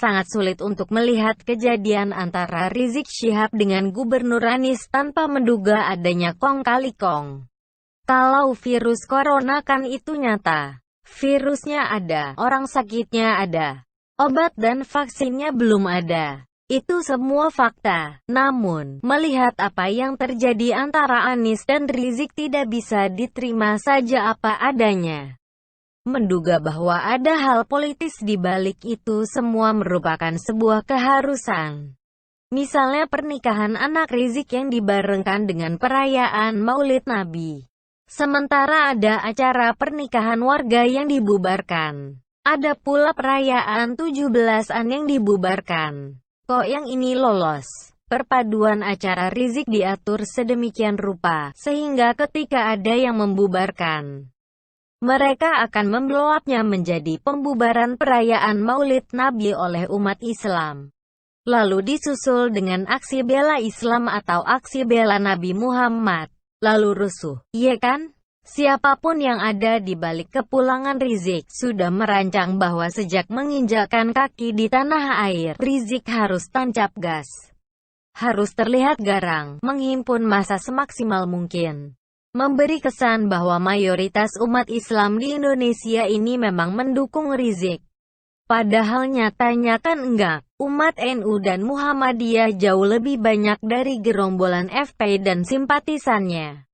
sangat sulit untuk melihat kejadian antara Rizik Syihab dengan Gubernur Anies tanpa menduga adanya kong kali kong. Kalau virus corona kan itu nyata. Virusnya ada, orang sakitnya ada. Obat dan vaksinnya belum ada. Itu semua fakta. Namun, melihat apa yang terjadi antara Anies dan Rizik tidak bisa diterima saja apa adanya. Menduga bahwa ada hal politis di balik itu semua merupakan sebuah keharusan. Misalnya pernikahan anak Rizik yang dibarengkan dengan perayaan Maulid Nabi. Sementara ada acara pernikahan warga yang dibubarkan. Ada pula perayaan 17-an yang dibubarkan. Kok yang ini lolos? Perpaduan acara Rizik diatur sedemikian rupa, sehingga ketika ada yang membubarkan, mereka akan memblowupnya menjadi pembubaran perayaan Maulid Nabi oleh umat Islam. Lalu disusul dengan aksi bela Islam atau aksi bela Nabi Muhammad. Lalu rusuh, iya kan? Siapapun yang ada di balik kepulangan Rizik sudah merancang bahwa sejak menginjakkan kaki di tanah air, Rizik harus tancap gas. Harus terlihat garang, menghimpun massa semaksimal mungkin. Memberi kesan bahwa mayoritas umat Islam di Indonesia ini memang mendukung Rizik. Padahal nyatanya kan enggak. Umat NU dan Muhammadiyah jauh lebih banyak dari gerombolan FP dan simpatisannya.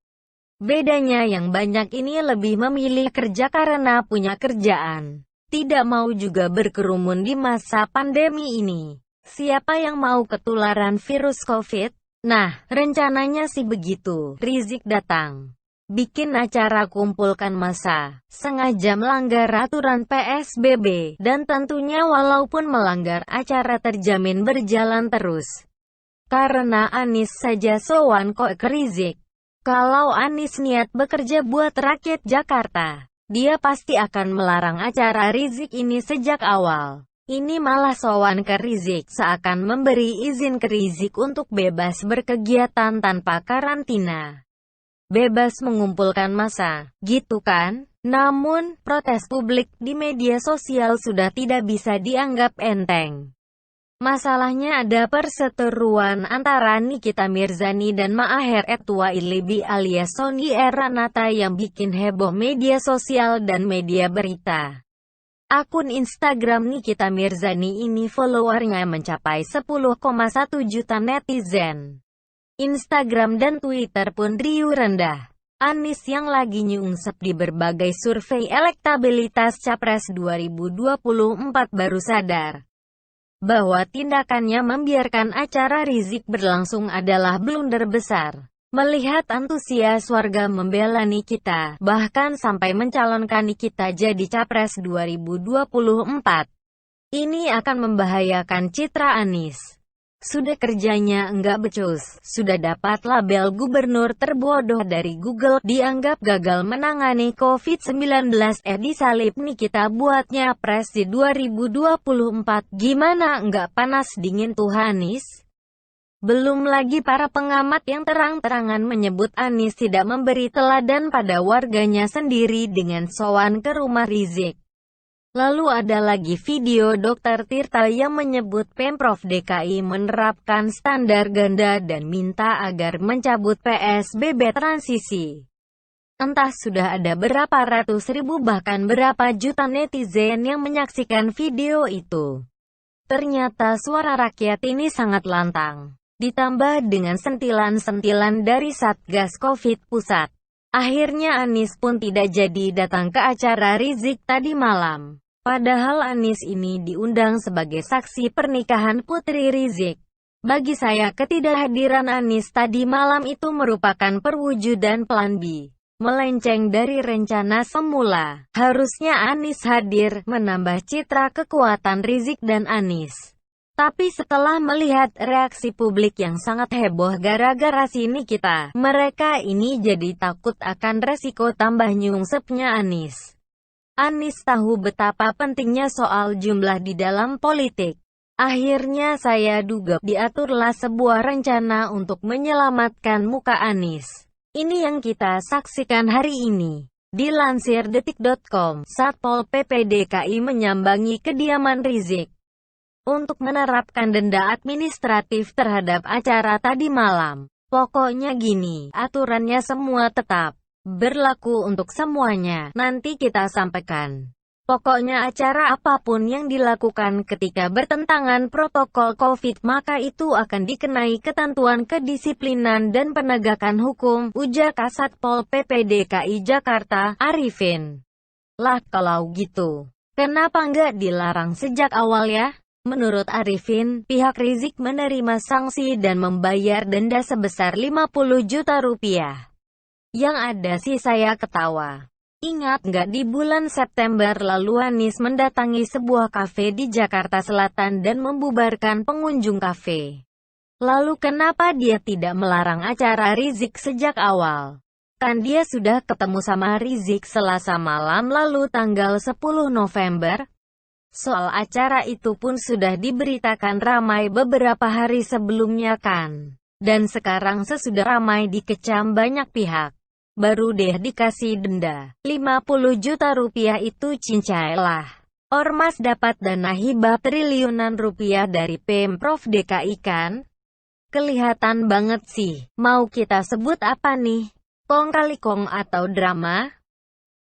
Bedanya yang banyak ini lebih memilih kerja karena punya kerjaan. Tidak mau juga berkerumun di masa pandemi ini. Siapa yang mau ketularan virus COVID? Nah, rencananya sih begitu. Rizik datang. Bikin acara kumpulkan massa. Sengaja melanggar aturan PSBB. Dan tentunya walaupun melanggar acara terjamin berjalan terus. Karena Anies saja sowan kok ke Rizik. Kalau Anies niat bekerja buat rakyat Jakarta, dia pasti akan melarang acara Rizik ini sejak awal. Ini malah sowan ke Rizik, seakan memberi izin ke Rizik untuk bebas berkegiatan tanpa karantina. Bebas mengumpulkan massa, gitu kan? Namun, protes publik di media sosial sudah tidak bisa dianggap enteng. Masalahnya ada perseteruan antara Nikita Mirzani dan Maher Etwailibi alias Sony Eranata yang bikin heboh media sosial dan media berita. Akun Instagram Nikita Mirzani ini followernya mencapai 10,1 juta netizen. Instagram dan Twitter pun riuh rendah. Anies yang lagi nyungsep di berbagai survei elektabilitas Capres 2024 baru sadar bahwa tindakannya membiarkan acara Rizik berlangsung adalah blunder besar. Melihat antusias warga membela Nikita, bahkan sampai mencalonkan Nikita jadi Capres 2024, ini akan membahayakan citra Anies. Sudah kerjanya enggak becus, sudah dapat label gubernur terbodoh dari Google, dianggap gagal menangani COVID-19, disalib Nikita buatnya pres di 2024, gimana enggak panas dingin tuh Anies? Belum lagi para pengamat yang terang-terangan menyebut Anies tidak memberi teladan pada warganya sendiri dengan sowan ke rumah Rizik. Lalu ada lagi video Dr. Tirta yang menyebut Pemprov DKI menerapkan standar ganda dan minta agar mencabut PSBB transisi. Entah sudah ada berapa ratus ribu bahkan berapa juta netizen yang menyaksikan video itu. Ternyata suara rakyat ini sangat lantang. Ditambah dengan sentilan-sentilan dari Satgas Covid Pusat. Akhirnya Anies pun tidak jadi datang ke acara Rizik tadi malam. Padahal Anies ini diundang sebagai saksi pernikahan putri Rizik. Bagi saya ketidakhadiran Anies tadi malam itu merupakan perwujudan plan B. Melenceng dari rencana semula. Harusnya Anies hadir, menambah citra kekuatan Rizik dan Anies. Tapi setelah melihat reaksi publik yang sangat heboh gara-gara si Nikita, mereka ini jadi takut akan resiko tambah nyungsepnya Anies. Anies tahu betapa pentingnya soal jumlah di dalam politik. Akhirnya saya duga diaturlah sebuah rencana untuk menyelamatkan muka Anies. Ini yang kita saksikan hari ini. Dilansir detik.com, Satpol PP DKI menyambangi kediaman Rizik. untuk menerapkan denda administratif terhadap acara tadi malam. Pokoknya gini, aturannya semua tetap berlaku untuk semuanya, nanti kita sampaikan. Pokoknya acara apapun yang dilakukan ketika bertentangan protokol COVID maka itu akan dikenai ketentuan kedisiplinan dan penegakan hukum, ujar Kasat Pol PP DKI Jakarta, Arifin. Lah kalau gitu, kenapa nggak dilarang sejak awal ya? Menurut Arifin, pihak Rizik menerima sanksi dan membayar denda sebesar 50 juta rupiah. Yang ada sih saya ketawa. Ingat nggak di bulan September lalu Anies mendatangi sebuah kafe di Jakarta Selatan dan membubarkan pengunjung kafe. Lalu kenapa dia tidak melarang acara Rizik sejak awal? Kan dia sudah ketemu sama Rizik Selasa malam lalu tanggal 10 November. Soal acara itu pun sudah diberitakan ramai beberapa hari sebelumnya kan. Dan sekarang sesudah ramai dikecam banyak pihak. Baru deh dikasih denda 50 juta rupiah itu cincai lah. Ormas dapat dana hibah triliunan rupiah dari Pemprov DKI kan? Kelihatan banget sih, mau kita sebut apa nih? Kong kali kong atau drama?